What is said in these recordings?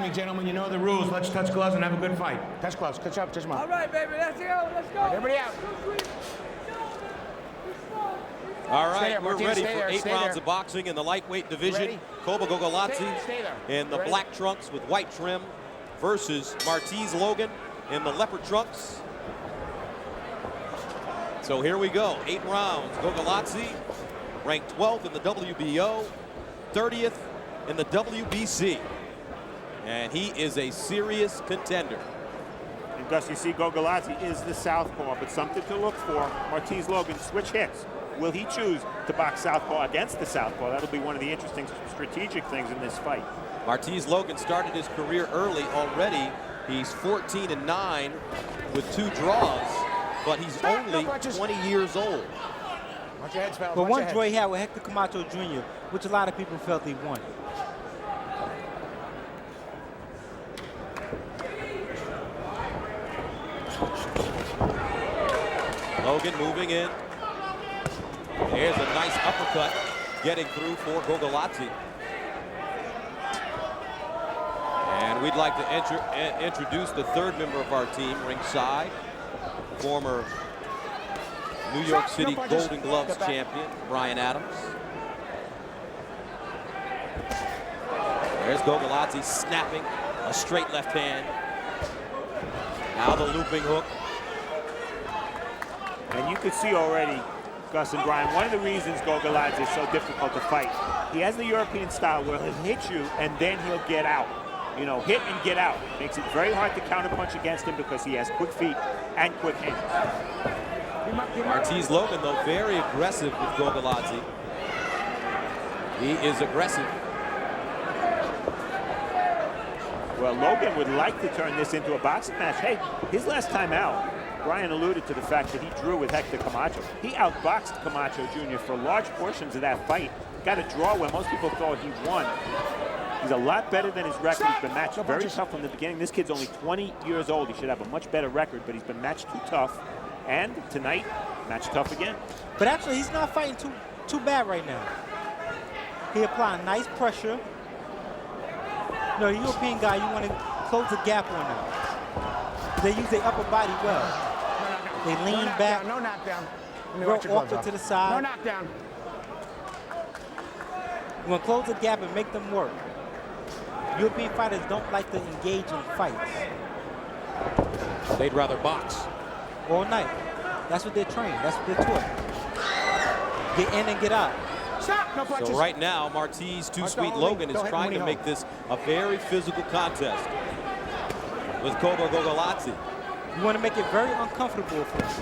evening, gentlemen. You know the rules. Let's touch gloves and have a good fight. Touch gloves. Touch up. Touch them up. All right, baby. Let's go. Let's go. Right, everybody out. All right, there, we're Martine, ready stay for there, 8 stay rounds there. of boxing in the lightweight division. KOBA GOGOLADZE Stay there. in the Ready? black trunks with white trim versus MARTEZE Logan in the leopard trunks. So here we go, 8 rounds. GOGOLADZE ranked 12th in the WBO, 30th in the WBC. And he is a serious contender. And Gus, you see GOGOLADZE is the southpaw, but something to look for. MARTEZE Logan, switch hits. Will he choose to box southpaw against the southpaw? That'll be one of the interesting strategic things in this fight. MARTEZE Logan started his career early already. He's 14-9 with 2 draws, but he's only 20 years old. Watch your heads, fellas. But Watch one your draw heads. he had with Hector Camacho Jr., which a lot of people felt he won. Logan moving in. There's a nice uppercut getting through for GOGOLADZE. And we'd like to introduce the 3rd member of our team ringside, former New York City Golden Gloves champion, Brian Adams. There's GOGOLADZE snapping a straight left hand. Now the looping hook. And you could see already, Gus and Brian, one of the reasons GOGOLADZE is so difficult to fight. He has the European style where he'll hit you and then he'll get out. You know, hit and get out. Makes it very hard to counterpunch against him because he has quick feet and quick hands. MARTEZE Logan, though, very aggressive with GOGOLADZE. He is aggressive. Well, Logan would like to turn this into a boxing match. Hey, his last time out, Brian alluded to the fact that he drew with Hector Camacho. He outboxed Camacho Jr. for large portions of that fight. Got a draw where most people thought he won. He's a lot better than his record. He's been matched very tough from the beginning. This kid's only 20 years old. He should have a much better record, but he's been matched too tough. And tonight, matched tough again. But actually, he's not fighting too bad right now. He applying nice pressure. You know, the European guy, you want to close the gap on them. They use their upper body well. They lean back. No knockdown. Roll off to the side. No knockdown. You want to close the gap and make them work. European fighters don't like to engage in fights. They'd rather box. All night. That's what they're trained. That's what they're taught. Get in and get out. Stop. No punches. So right now, MARTEZE Too Sweet Logan is trying to make this a very physical contest with KOBA GOGOLADZE. You want to make it very uncomfortable for him.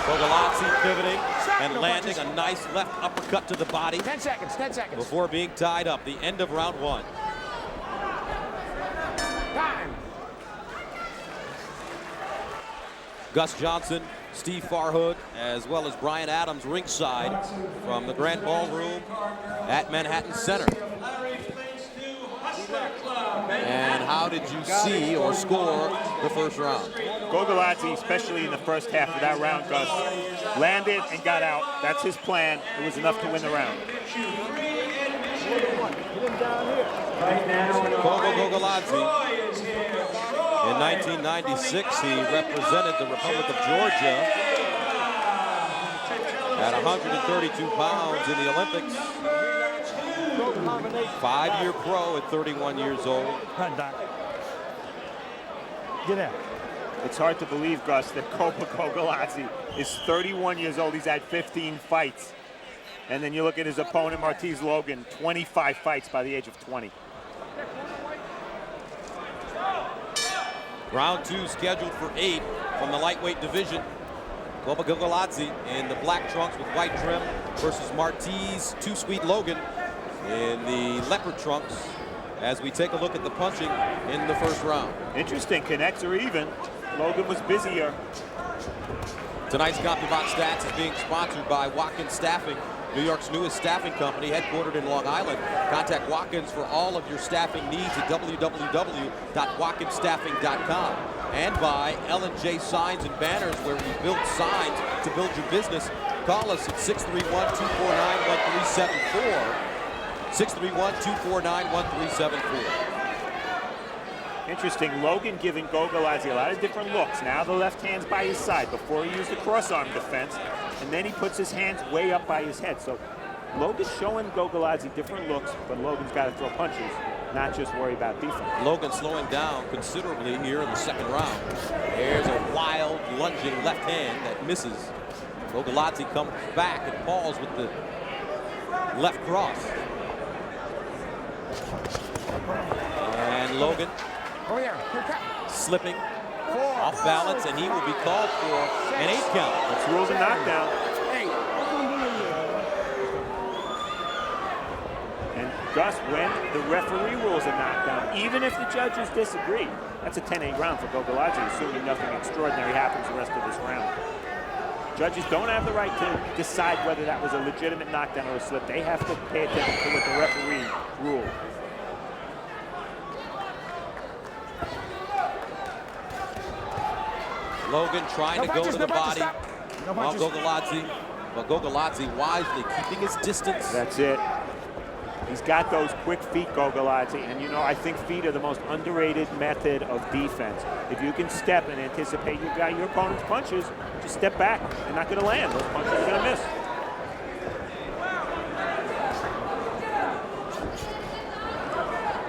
GOGOLADZE pivoting and landing a nice left uppercut to the body 10 seconds. 10 seconds. before being tied up. The end of round 1. Time. Gus Johnson, Steve Farhood, as well as Brian Adams ringside from the Grand Ballroom at Manhattan Center. And how did you see or score the first round? GOGOLADZE, especially in the first half of that round, Gus, landed and got out. That's his plan. It was enough to win the round. KOBA GOGOLADZE. In 1996, he represented the Republic of Georgia at 132 pounds in the Olympics. 5-year pro at 31 years old. Get out. It's hard to believe, Gus, that KOBA GOGOLADZE is 31 years old. He's had 15 fights. And then you look at his opponent, MARTEZE Logan, 25 fights by the age of 20. Round 2 scheduled for 8 from the lightweight division. KOBA GOGOLADZE in the black trunks with white trim versus MARTEZE Too Sweet Logan in the leopard trunks as we take a look at the punching in the first round. Interesting, connects are even. Logan was busier. Tonight's CompuBot Stats is being sponsored by Watkins Staffing, New York's newest staffing company, headquartered in Long Island. Contact Watkins for all of your staffing needs at www.watkinsstaffing.com. And by L&J Signs and Banners, where we build signs to build your business. Call us at 631-249-1374. 631-249-1374. Interesting, Logan giving Gogoladze a lot of different looks. Now the left hand's by his side. Before he used the cross-arm defense, and then he puts his hands way up by his head. So Logan's showing Gogoladze different looks, but Logan's got to throw punches, not just worry about defense. Logan slowing down considerably here in the second round. There's a wild, lunging left hand that misses. Gogoladze comes back and falls with the left cross. And Logan slipping off balance, and he will be called for an 8 count. That's rules a knockdown. And Gus, when the referee rules a knockdown, even if the judges disagree, that's a 10-8 round for Gogoladze, assuming nothing extraordinary happens the rest of this round. Judges don't have the right to decide whether that was a legitimate knockdown or a slip. They have to pay attention to what the referee ruled. Logan trying to go to the body while Gogoladze wisely keeping his distance. That's it. He's got those quick feet, Gogoladze, and you know, I think feet are the most underrated method of defense. If you can step and anticipate you've got your opponent's punches, just step back. They're not going to land. Those punches are going to miss.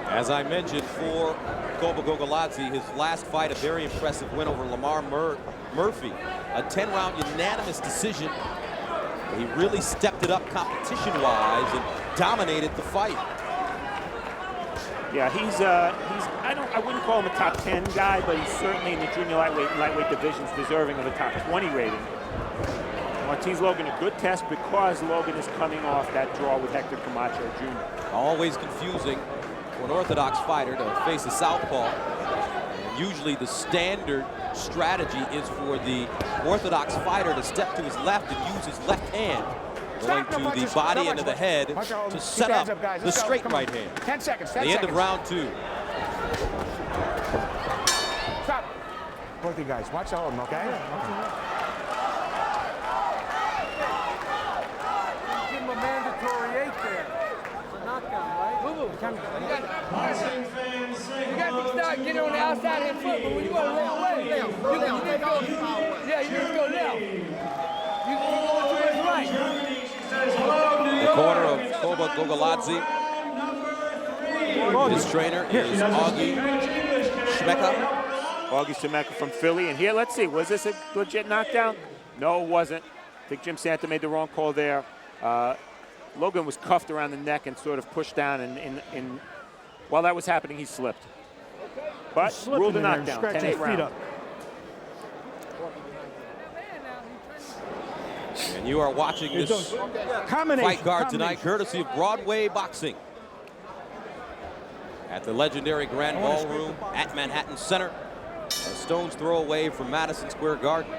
As I mentioned, for KOBA GOGOLADZE, his last fight, a very impressive win over Lamar Murphy. A 10-round unanimous decision. He really stepped it up competition-wise and dominated the fight. Yeah, I wouldn't call him a top 10 guy, but he's certainly in the junior lightweight and lightweight divisions deserving of a top 20 rating. Marteze Logan, a good test because Logan is coming off that draw with Hector Camacho Jr. Always confusing for an orthodox fighter to face a southpaw. And usually the standard strategy is for the orthodox fighter to step to his left and use his left hand, going to the body and to the head to set up the straight right hand. 10 seconds, 10 The end of round 2. Stop. Both of you guys, watch the hold, okay? Give him a mandatory 8 there. It's a knockdown, right? You got to start getting on the outside of his foot, but when you go left, you need to go, yeah, you need to go left. You go to his right. The corner of KOBA GOGOLADZE. His trainer is Augie Shmeka. Augie Shmeka from Philly. And here, let's see, was this a legit knockdown? No, it wasn't. I think Jim Santa made the wrong call there. Logan was cuffed around the neck and sort of pushed down, and while that was happening, he slipped. But ruled a knockdown, 10-8 round. And you are watching this fight card tonight, courtesy of Broadway Boxing. At the legendary Grand Ballroom at Manhattan Center, a stone's throw away from Madison Square Garden.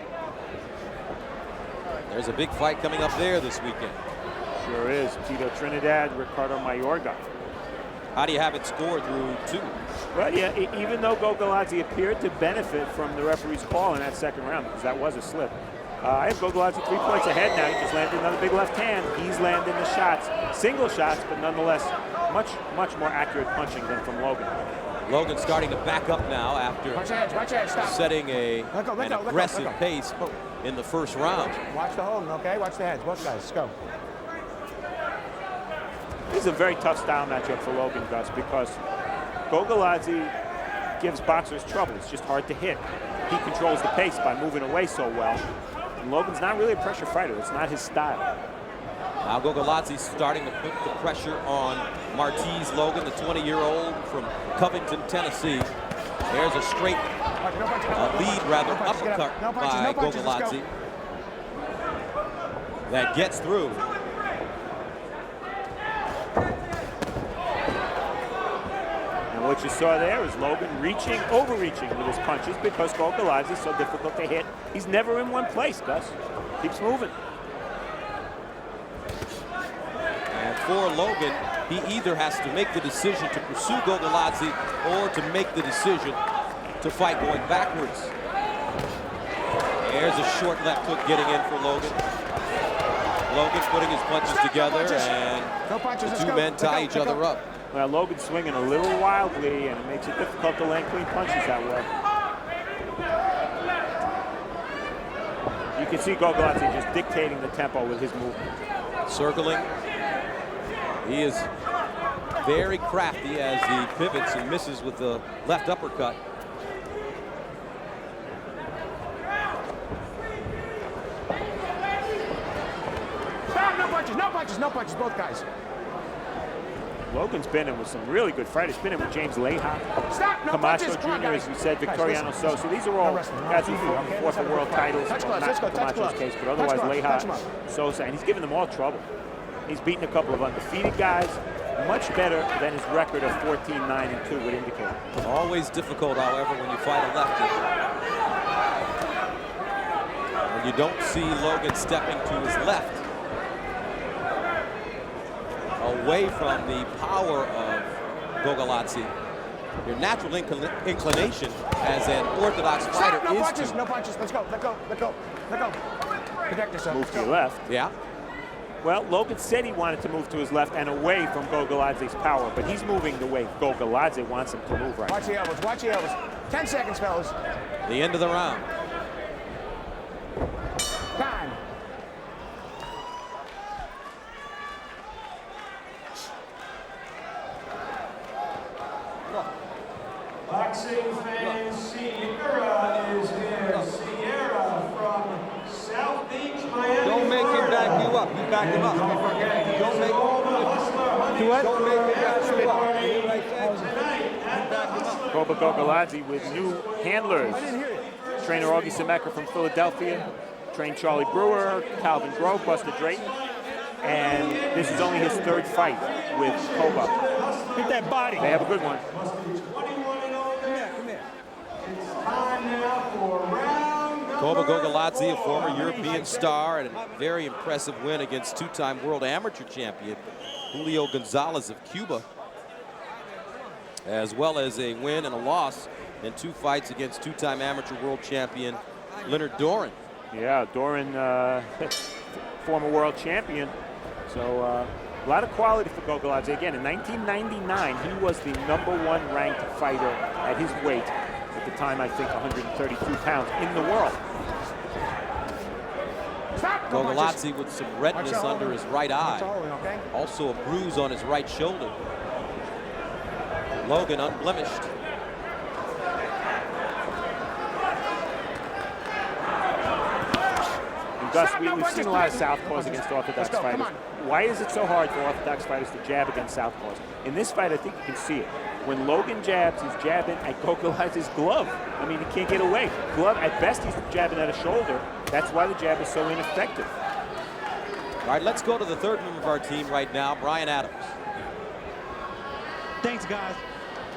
There's a big fight coming up there this weekend. Sure is. Tito Trinidad, Ricardo Mayorga. How do you have it scored through 2? Well, yeah, even though Gogoladze appeared to benefit from the referee's call in that second round, because that was a slip, I have Gogoladze 3 points ahead now. He just landed another big left hand. He's landing the shots, single shots, but nonetheless, much more accurate punching than from Logan. Logan starting to back up now after setting an aggressive pace in the first round. Watch the hold, okay? Watch the heads, both guys, let's go. This is a very tough style matchup for Logan, Gus, because Gogoladze gives boxers trouble. It's just hard to hit. He controls the pace by moving away so well. And Logan's not really a pressure fighter. It's not his style. Now Gogoladze starting to put the pressure on Marteze Logan, the 20-year-old from Covington, Tennessee. There's a straight uppercut by Gogoladze that gets through. And what you saw there is Logan overreaching with his punches because Gogoladze is so difficult to hit. He's never in one place, Gus. Keeps moving. And for Logan, he either has to make the decision to pursue Gogoladze or to make the decision to fight going backwards. There's a short left hook getting in for Logan. Logan putting his punches together, and No punches. the Let's two go. men Let tie go, each let other go. up. Well, Logan's swinging a little wildly, and it makes it difficult to land clean punches that way. You can see Gogoladze just dictating the tempo with his movement. Circling. He is very crafty as he pivots and misses with the left uppercut. Stop. No punches. No punches. No punches. Both guys. Logan's been in with some really good fighters. He's been in with James Leha, Stop. No Camacho punches. Come on, Jr., guys. as we said, Guys, Victoriano listen. Sosa. These are all No wrestling, no guys who TV, okay? fought for Let's world have a fight. titles. Touch Well, gloves, let's not go, touch Camacho's gloves. case, but Touch otherwise gloves, touch Leha, gloves. Sosa, and he's given them all trouble. He's beaten a couple of undefeated guys, much better than his record of 14-9-2 would indicate. Always difficult, however, when you fight a lefty. And you don't see Logan stepping to his left, away from the power of Gogoladze. Your natural inclination as an orthodox fighter Stop. No is punches. to... No punches. Let's go. Let go. Let go. Let go. Protect yourself. Move Let's to your go. left. Yeah. Well, Logan said he wanted to move to his left and away from Gogoladze's power, but he's moving the way Gogoladze wants him to move right Watch now. the elbows. Watch the elbows. 10 seconds, fellas. The end of the round. Time. Boxing fans, Sierra is here. Sierra from South Beach, Miami. Don't make him back you up. You back him up. Don't make Do what? Don't make him back you up. KOBA GOGOLADZE with new handlers. Trainer Augie Semecker from Philadelphia, trained Charlie Brewer, Calvin Grove, Buster Drayton, and this is only his third fight with KOBA. Hit that body. They have a good one. KOBA GOGOLADZE, a former European star, and a very impressive win against two-time world amateur champion Julio Gonzalez of Cuba, as well as a win and a loss in 2 fights against two-time amateur world champion Leonard Doran. Yeah, Doran, former world champion. So a lot of quality for GOGOLADZE. Again, in 1999, he was the #1 ranked fighter at his weight. At the time, I think 132 pounds in the world. Stop. No punches. GOGOLADZE with some redness Watch out, under Logan. his right Watch eye. out, Logan, okay? Also a bruise on his right shoulder. Logan unblemished. Gus, Stop, no we've punches, seen a lot of please. southpaws against orthodox Let's go, come fighters. on. Why is it so hard for orthodox fighters to jab against southpaws? In this fight, I think you can see it. When Logan jabs, he's jabbing at GOGOLADZE's glove. I mean, he can't get away. Glove, at best, he's jabbing at a shoulder. That's why the jab is so ineffective. All right, let's go to the third member of our team right now, Brian Adams. Thanks, guys.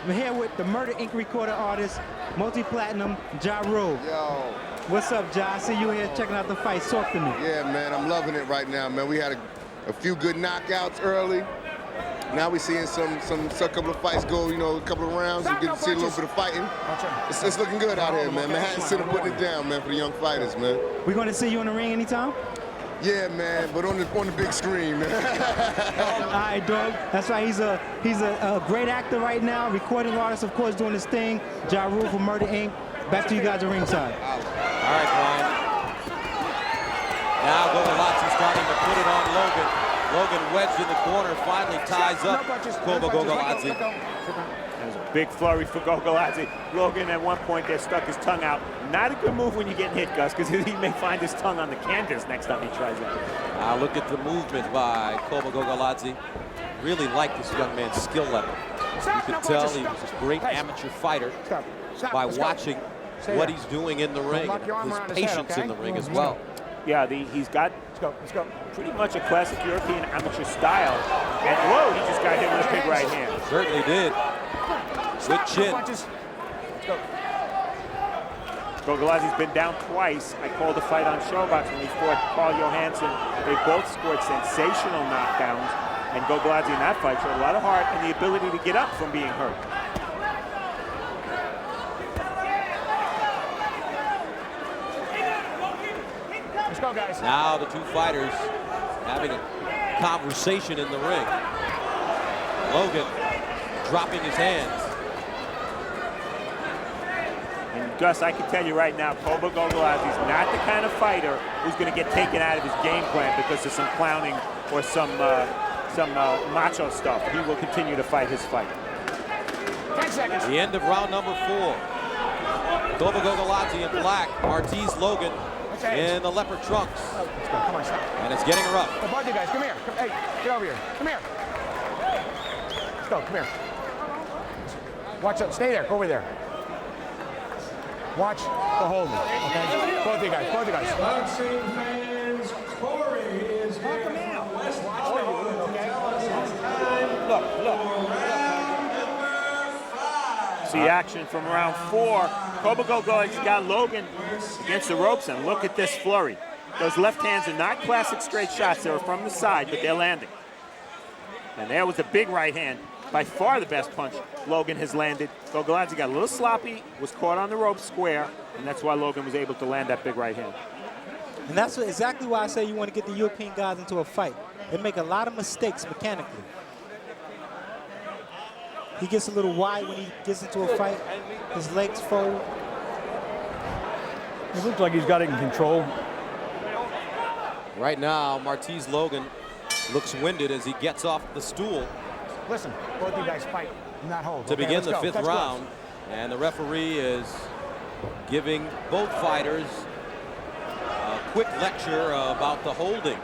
I'm here with the Murder Inc. recording artist, multi-platinum, Ja Rule. Yo, What's up, Ja? I see you here checking out the fight. Talk to me. yeah, man, I'm loving it right now, man. We had a few good knockouts early. Now we're seeing some couple of fights go, you know, a couple of rounds. We get to see a little bit of fighting. It's looking good out here, man. Manhattan Center putting it down, man, for the young fighters, man. We're going to see you in the ring anytime? Yeah, man, but on the big screen, man. All right, dog. That's right. He's a great actor right now, recording artist, of course, doing his thing. Ja Rule for Murder Inc. Back to you guys at ringside. All right, Brian. Now GOGOLADZE starting to put it on Logan. Logan wedged in the corner, finally ties up KOBA GOGOLADZE. There's a big flurry for GOGOLADZE. Logan, at one point, there stuck his tongue out. Not a good move when you're getting hit, Gus, because he may find his tongue on the canvas next time he tries that. Now look at the movement by KOBA GOGOLADZE. Really like this young man's skill level. You can tell he was a great amateur fighter by watching what he's doing in the ring, and his patience in the ring as well. Yeah, he's got pretty much a classic European amateur style. And whoa, he just got hit with a big right hand. Certainly did. Good chin. GOGOLADZE's been down twice. I called the fight on Showbox when he fought Carl Johansson. They both scored sensational knockdowns. And GOGOLADZE in that fight showed a lot of heart and the ability to get up from being hurt. Let's go, guys. Now the two fighters having a conversation in the ring. Logan dropping his hands. And Gus, I can tell you right now, KOBA GOGOLADZE is not the kind of fighter who's going to get taken out of his game plan because of some clowning or some macho stuff. He will continue to fight his fight. 10 seconds. The end of round number 4. KOBA GOGOLADZE in black, Marteze Logan in the leopard trunks. Let's go. Come on, stop. And it's getting rough. Hey, both you guys, come here. Come, hey, get over here. Come here. Let's go. Come here. Watch out. Stay there. Go over there. Watch the holding. Okay. Both you guys. Both you guys. Boxing fans, Corey is here from West Hollywood to tell us his time for round number 5. See action from round 4. KOBA GOGOLADZE got Logan against the ropes, and look at this flurry. Those left hands are not classic straight shots. They were from the side, but they're landing. And there was a big right hand. By far the best punch Logan has landed. GOGOLADZE got a little sloppy, was caught on the rope square, and that's why Logan was able to land that big right hand. And that's exactly why I say you want to get the European guys into a fight. They make a lot of mistakes mechanically. He gets a little wide when he gets into a fight. His legs fold. It looks like he's got it in control. Right now, Marteze Logan looks winded as he gets off the stool Listen, both you guys fight, not hold. to Okay, begin let's the go. 5th Touch round. And the referee is giving both fighters a quick lecture about the holding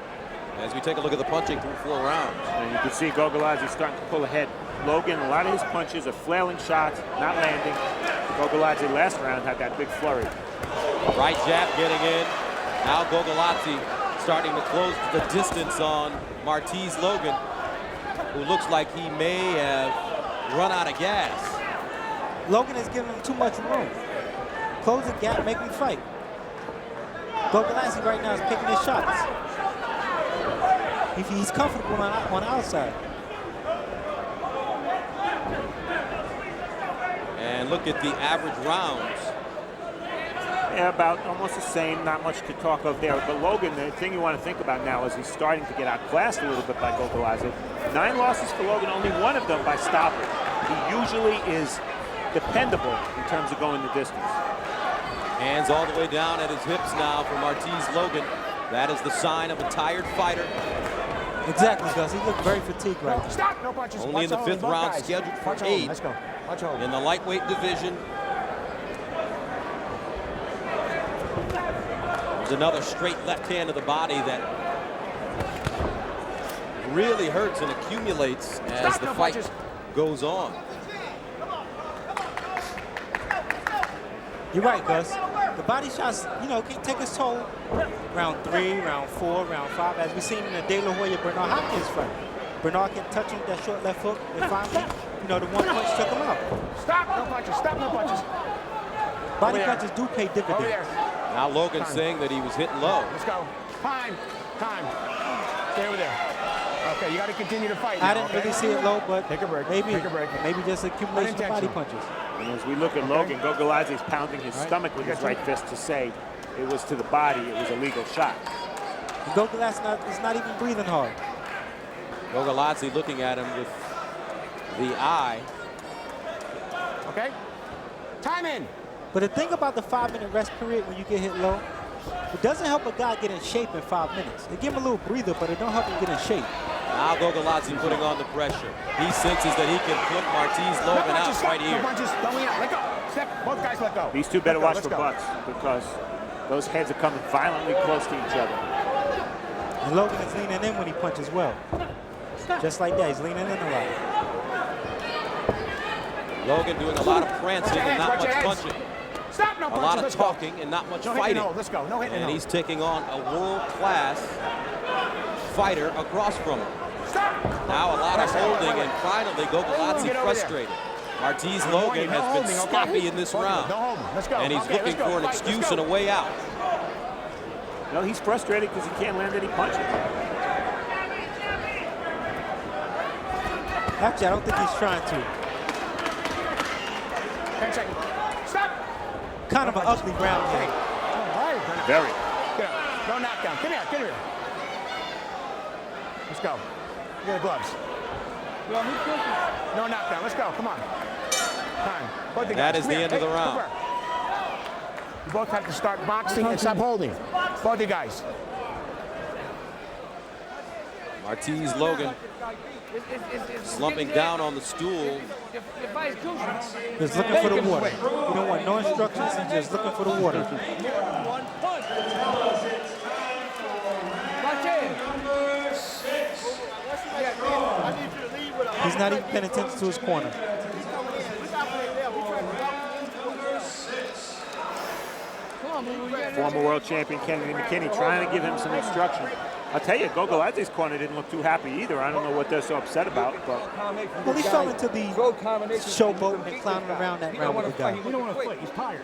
as we take a look at the punching through 4 rounds. And you can see GOGOLADZE starting to pull ahead. Logan, a lot of his punches are flailing shots, not landing. GOGOLADZE last round had that big flurry. Right jab getting in. Now GOGOLADZE starting to close the distance on Marteze Logan, who looks like he may have run out of gas. Logan is giving him too much room. Close the gap, make him fight. GOGOLADZE right now is picking his shots. If he's comfortable on the outside. And look at the average rounds. Yeah, about almost the same, not much to talk of there. But Logan, the thing you want to think about now is he's starting to get outclassed a little bit by GOGOLADZE. 9 losses for Logan, only 1 of them by stoppage. He usually is dependable in terms of going the distance. Hands all the way down at his hips now for Marteze Logan. That is the sign of a tired fighter. Exactly, Gus. He looked very fatigued right now. Stop, no punches. Only Watch in the holding, 5th both round, guys. scheduled for Watch holding. 8. Let's go. Watch holding. In the lightweight division. There's another straight left hand to the body that really hurts and accumulates as the fight goes on. You're right, Gus. The body shots, you know, can take its toll. Round 3, round 4, round 5, as we've seen in the De La Hoya Bernard Hopkins fight. Bernard kept touching that short left hook, and finally, you know, the 1 punch took him out. Stop, no punches. Stop, no punches. Body punches do pay Over dividends. there. Now Logan saying that he was hitting low. Let's go. Time. Stay over there. Okay, you got to continue to fight now, I didn't really see it low, but Take a break. maybe Take a break. maybe just accumulation of body punches. And as we look at Logan, GOGOLADZE is pounding his stomach with his right fist to say it was to the body, it was a legal shot. And GOGOLADZE is not even breathing hard. GOGOLADZE looking at him with the eye. Okay? Time in. But the thing about the 5-minute rest period when you get hit low, it doesn't help a guy get in shape in 5 minutes. They give him a little breather, but it don't help him get in shape. Now GOGOLADZE putting on the pressure. He senses that he can put Marteze Logan out right here. No punches. Don't lean out. Let go. Step. Both guys let go. These two better Let watch go. for Let's butts because those heads are coming violently close to each other. And Logan is leaning in when he punches well. Just like that, he's leaning in a lot. Logan doing a lot of prancing and not much punching. Stop. No A punches. lot of Let's go. talking and not much No hit and fighting. hold. Let's go. No hit and And hold. he's taking on a world-class fighter across from him. Stop. Now a lot of holding, and finally GOGOLADZE Get over there. frustrated. Marteze Logan has been sloppy in this round, No holding. Let's go. and he's Okay, looking let's go. for an Fight. Let's excuse go. and a way out. No, he's frustrated because he can't land any punches. Actually, I don't think he's trying to. 10 seconds. Stop. Kind of an ugly round game. All right. Very. Get up. No knockdown. Come here. Get here. Let's go. Get the gloves. No knockdown. Let's go. Come on. Time. Both the That guys. is Come the here. end of the Hey, round. over. You both have to start boxing and stop holding. Both you guys. Marteze Logan slumping down on the stool. Just looking for the water. You don't want no instructions. He's just looking for the water. He's not even paying attention to his corner. Former world champion Kennedy McKinney trying to give him some instruction. I'll tell you, Gogoladze's corner didn't look too happy either. I don't know what they're so upset about, but Well, he fell into the showboat and clowning around that round with the guy. You don't want to fight. He's tired.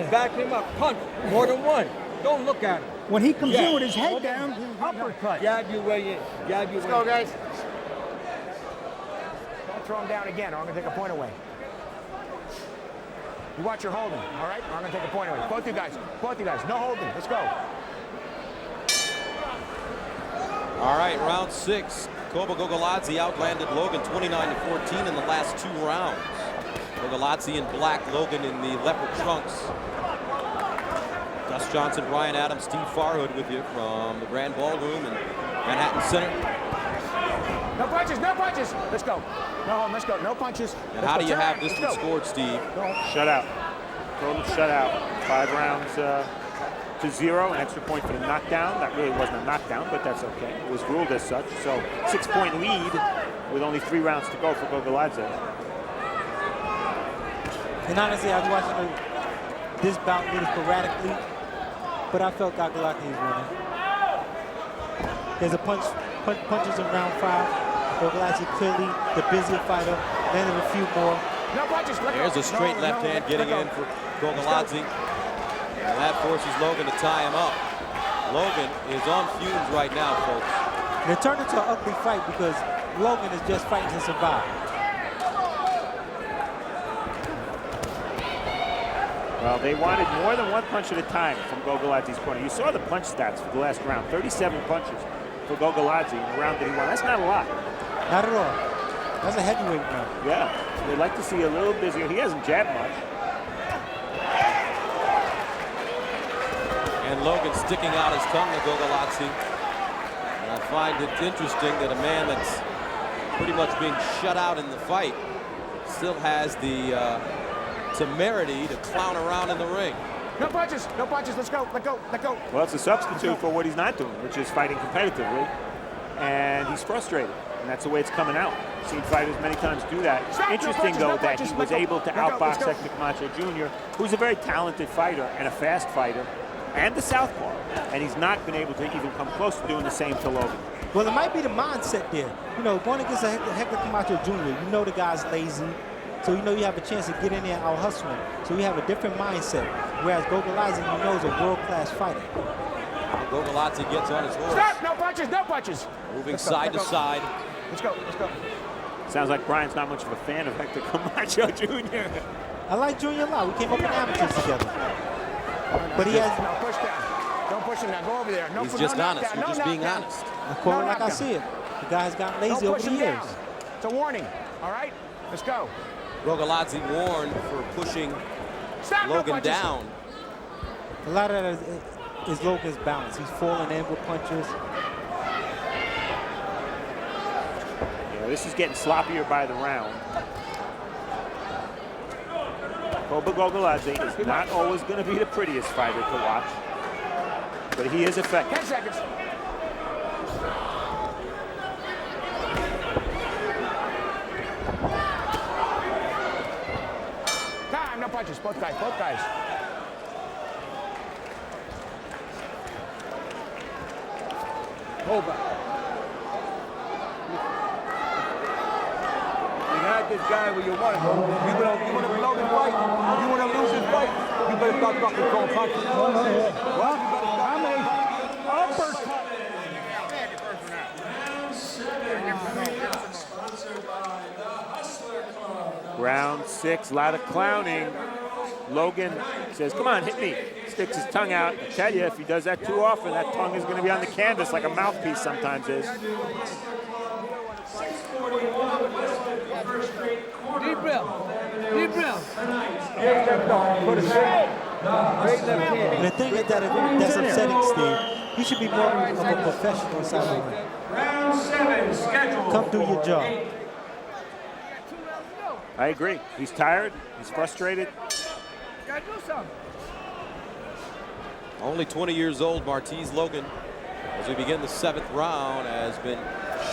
Back him up, punch, more than one. Don't look at him. When he comes in with his head down, uppercut. Jab your way in, jab your way in. Let's go, guys. Don't throw him down again, or I'm going to take a point away. You watch your holding, all right? Or I'm going to take a point away. Both you guys. No holding. Let's go. All right, round 6. KOBA GOGOLADZE outlanded Logan 29-14 in the last 2 rounds. GOGOLADZE in black, Logan in the leopard trunks. Gus Johnson, Ryan Adams, Steve Farhood with you from the Grand Ballroom in Manhattan Center. No punches, no punches. Let's go. No hold, let's go. No punches. And how do you have this one scored, Steve? shutout. Total shutout. 5 rounds to 0. An extra point for the knockdown. That really wasn't a knockdown, but that's okay. It was ruled as such. So 6-point lead with only 3 rounds to go for GOGOLADZE. And honestly, I was watching this bout really sporadically, but I felt GOGOLADZE was winning. There's a punches in round 5. GOGOLADZE clearly the busier fighter, landed a few more. No punches. There's a straight left hand getting in for GOGOLADZE. And that forces Logan to tie him up. Logan is on fumes right now, folks. And it turned into an ugly fight because Logan is just fighting to survive. Well, they wanted more than 1 punch at a time from GOGOLADZE's corner. You saw the punch stats for the last round. 37 punches for GOGOLADZE in the round that he won. That's not a lot. Not at all. That's a heavyweight round. Yeah, they'd like to see a little busier. He hasn't jabbed much. And Logan sticking out his tongue to GOGOLADZE. And I find it interesting that a man that's pretty much being shut out in the fight still has the temerity to clown around in the ring. No punches. No punches. Let's go. Let go. Let go. Well, it's a substitute for what he's not doing, which is fighting competitively. And he's frustrated. And that's the way it's coming out. I've seen fighters many times do that. Interesting, though, that he was able to outbox Hector Camacho Jr., who's a very talented fighter and a fast fighter, and the southpaw. And he's not been able to even come close to doing the same to Logan. Well, it might be the mindset there. You know, going against a Hector Camacho Jr., you know the guy's lazy. So you know you have a chance to get in there and out-hustle him. So you have a different mindset. Whereas GOGOLADZE, you know, is a world-class fighter. GOGOLADZE gets on his horse. Stop. No punches. No punches. Moving side to side. Let's go. Let's go. Sounds like Brian's not much of a fan of Hector Camacho Jr. I like Junior a lot. We came up in amateurs together. But he has... No, push down. Don't push him now. Go over there. No, He's just honest. knockdown. We're just being honest. I call it like I see it. The guy's gotten lazy over the years. Down. It's a warning. All right? Let's go. GOGOLADZE warned for pushing Logan down. A lot of that is Logan's balance. He's falling in with punches. Yeah, this is getting sloppier by the round. KOBA GOGOLADZE is not always going to be the prettiest fighter to watch, but he is effective. 10 seconds. Time. No punches. Both guys. Both guys. KOBA. You had this guy where you want him. You want to blow the fight. You want to lose this fight. You better start fucking throwing punches. What? I'm a uppercut. Round 6, a lot of clowning. Logan says, come on, hit me. sticks his tongue out. I tell you, if he does that too often, that tongue is going to be on the canvas like a mouthpiece sometimes is. Deep breath. Deep breath. Put his head. And the thing is that's upsetting, Steve. You should be more of a professional inside the ring. Round 7 scheduled. Come do your job. I agree. He's tired. He's frustrated. Gotta do something. Only 20 years old, Marteze Logan, as we begin the 7th round, has been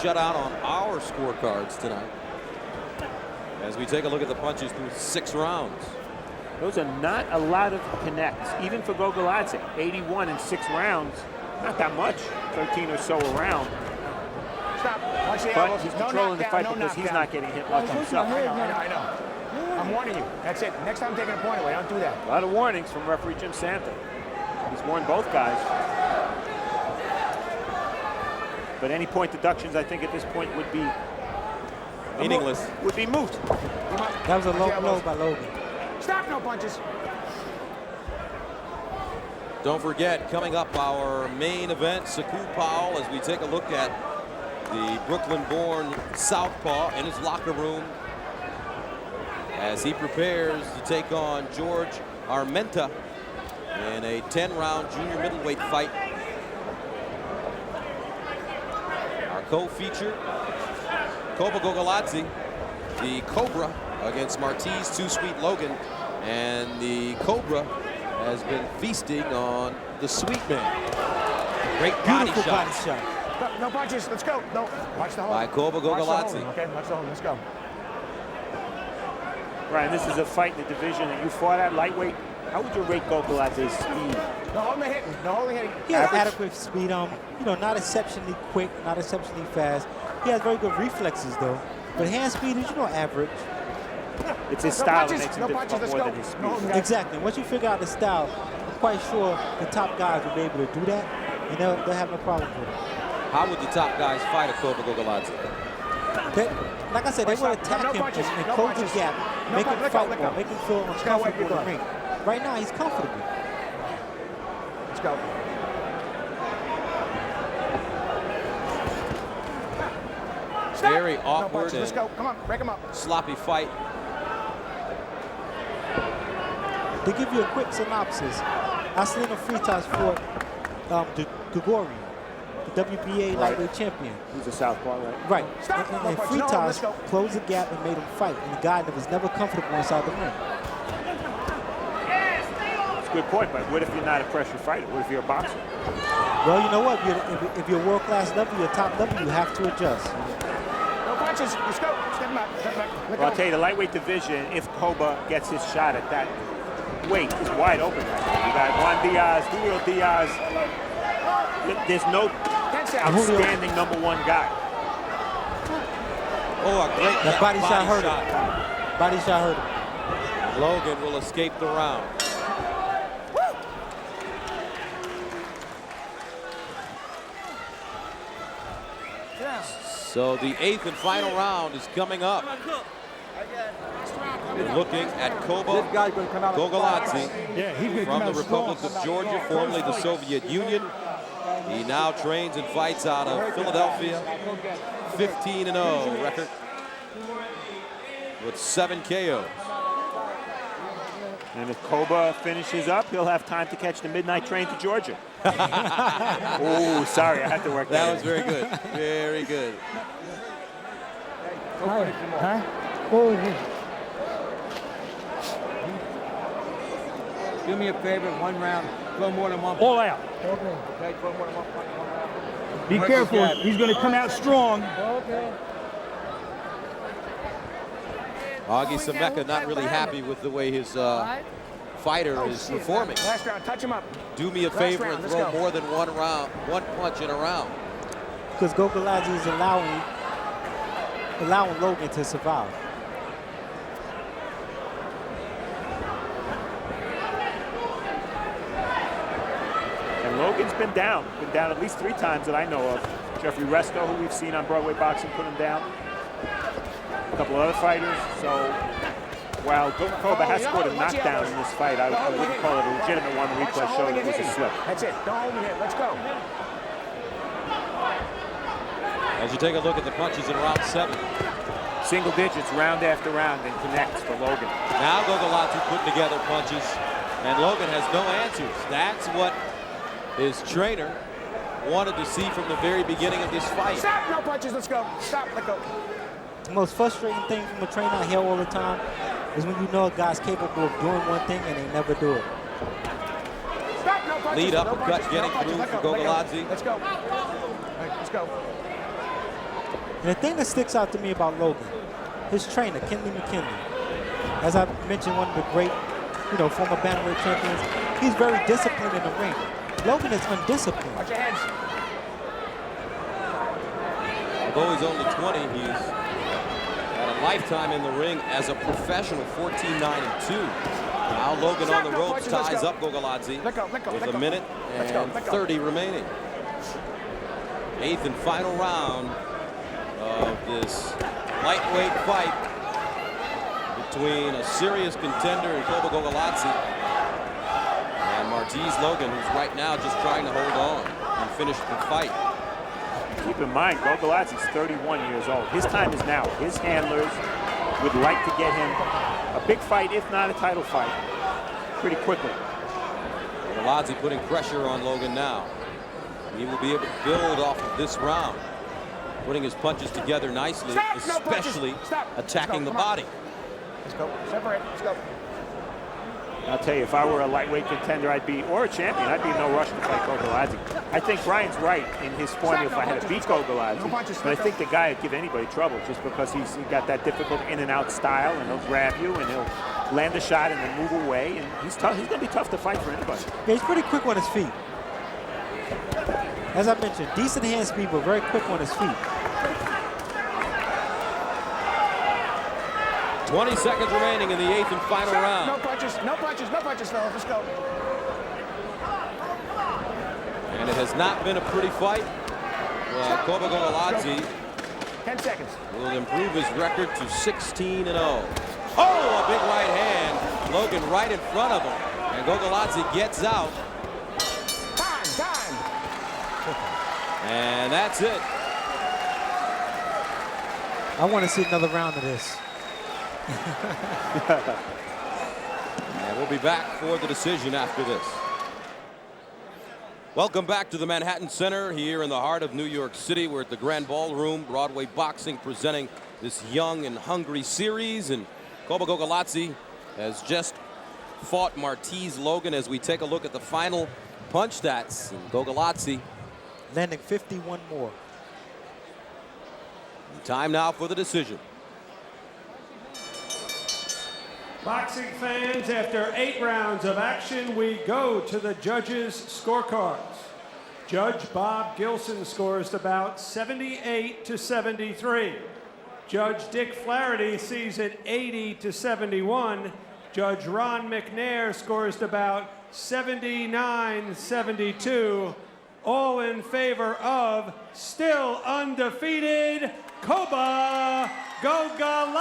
shut out on our scorecards tonight. As we take a look at the punches through 6 rounds. Those are not a lot of connects, even for Gogoladze. 81 in 6 rounds, not that much, 13 or so a round. Stop. Watch the But elbows. he's No controlling the knockdown, fight no because he's knockdown. not getting hit much himself. I know. I'm warning you. That's it. Next time I'm taking a point away. Don't do that. A lot of warnings from referee Jim Santa. He's warned both guys. But any point deductions, I think, at this point would be Meaningless. Would be moot. That was a low blow by Logan. Stop, no punches. Don't forget, coming up, our main event, Saku Powell, as we take a look at the Brooklyn-born southpaw in his locker room as he prepares to take on George Armenta in a 10-round junior middleweight fight. Our co-feature, KOBA GOGOLADZE, the Cobra against Marteze Too Sweet Logan, and the Cobra has been feasting on the Sweet Man. Great body Beautiful body shots shot. No punches. Let's go. No. Watch the hold. by KOBA Watch the GOGOLADZE. hold, okay, watch the hold. Let's go. Brian, this is a fight in the division that you fought at lightweight. How would you rate Gogoladze's speed? No holding the hitting. No holding hitting. He has adequate speed. You know, not exceptionally quick, not exceptionally fast. He has very good reflexes though. But hand speed is, you know, average. It's his No style punches, that makes him no difficult punches, more let's than his go. speed. No holding, guys. Exactly. Once you figure out the style, I'm quite sure the top guys will be able to do that, and they'll have no problem with it. How would the top guys fight a KOBA GOGOLADZE? Like I said, they will attack no him punches, and no close the punches. gap, No make him punches, fight let more, go. make him feel Let's go, uncomfortable in the wait, ring. Right now, he's comfortable. Let's go. Stop. Very No awkward punches. Let's and go. Come on, break him up. sloppy fight. To give you a quick synopsis, Aslino Fritas fought Gregorian, the WBA lightweight champion. He's a southpaw, right? Right. Stop. And No punches. No, let's Fritas go. closed the gap and made him fight, and the guy that was never comfortable inside the ring. It's a good point, but what if you're not a pressure fighter? What if you're a boxer? Well, you know what? If you're world-class level, you're top level, you have to adjust. No punches. Let's go. Step back. Step back. Let Well, I'll go. tell you, the lightweight division, if KOBA gets his shot at that weight, is wide open right now. You got Juan Diaz, Julio Diaz. There's no 10 seconds. outstanding #1 guy. Oh, a great That body shot hurt shot. him. Body shot hurt him. Logan will escape the round. So the 8th and final round is coming up. We're looking at KOBA GOGOLADZE from the Republic of Georgia, formerly the Soviet Union. He now trains and fights out of Philadelphia. 15-0 record with 7 KOs. And if KOBA finishes up, he'll have time to catch the midnight train to Georgia. Oh, sorry, I had to work that That was very good. Very good. Huh? Do me a favor, 1 round, throw more than 1. All out. Okay, throw more than 1 punch. Be careful. He's going to come out strong. Okay. Augie Sameka not really happy with the way his fighter is performing. Last round. Touch him up. Do me a Last favor round, and let's throw go. more than one punch in a round. Because Gogoladze is allowing Logan to survive. And Logan's been down at least 3 times that I know of. Jeffrey Resto, who we've seen on Broadway Boxing, put him down. A couple other fighters. So While KOBA has scored a knockdown in this fight, I wouldn't call it a legitimate one. The replay showed it was a slip. That's it. Don't hold me here. Let's go. As you take a look at the punches in round 7. Single digits round after round and connects for Logan. Now Gogoladze putting together punches, and Logan has no answers. That's what his trainer wanted to see from the very beginning of this fight. Stop. No punches. Let's go. Stop. Let go. The most frustrating thing from a trainer I hear all the time is when you know a guy's capable of doing one thing and they never do it. Stop. No punches. Lead no uppercut punches, getting no punches. through Let for go, let go. Gogoladze. Let's go. All right, let's go. And the thing that sticks out to me about Logan, his trainer, Kenley McKinley, as I mentioned, one of the great, former bantamweight champions, he's very disciplined in the ring. Logan is undisciplined. Watch your heads. Although he's only 20, he's had a lifetime in the ring as a professional, 14-9-2. Now Logan on the ropes ties up Gogoladze with a minute and 30 remaining. 8th and final round of this lightweight fight between a serious contender in KOBA Gogoladze and Marteze Logan, who's right now just trying to hold on and finish the fight. Keep in mind, Gogoladze's 31 years old. His time is now. His handlers would like to get him a big fight, if not a title fight, pretty quickly. Gogoladze putting pressure on Logan now. He will be able to build off of this round, putting his punches together nicely, especially attacking the body. Let's go. Separate. Let's go. I'll tell you, if I were a lightweight contender, or a champion, I'd be in no rush to fight Gogoladze. I think Brian's right in his formula if I had to beat Gogoladze. But I think the guy would give anybody trouble just because he's got that difficult in and out style, and he'll grab you and he'll land a shot and then move away. And he's tough. He's going to be tough to fight for anybody. Yeah, he's pretty quick on his feet. As I mentioned, decent hand speed, but very quick on his feet. 20 seconds remaining in the 8th and final round. No punches. No punches. No punches, fellas. Let's go. And it has not been a pretty fight. Well, KOBA Gogoladze 10 seconds. will improve his record to 16-0. Oh, a big right hand. Logan right in front of him. And Gogoladze gets out. Time. And that's it. I want to see another round of this. And we'll be back for the decision after this. Welcome back to the Manhattan Center here in the heart of New York City. We're at the Grand Ballroom, Broadway Boxing, presenting this young and hungry series. And KOBA Gogoladze has just fought Marteze Logan. As we take a look at the final punch stats, and Gogoladze landing 51 more. Time now for the decision. Boxing fans, after 8 rounds of action, we go to the judges' scorecards. Judge Bob Gilson scores the bout 78-73. Judge Dick Flaherty sees it 80-71. Judge Ron McNair scores the bout 79-72. All in favor of still undefeated KOBA Gogoladze.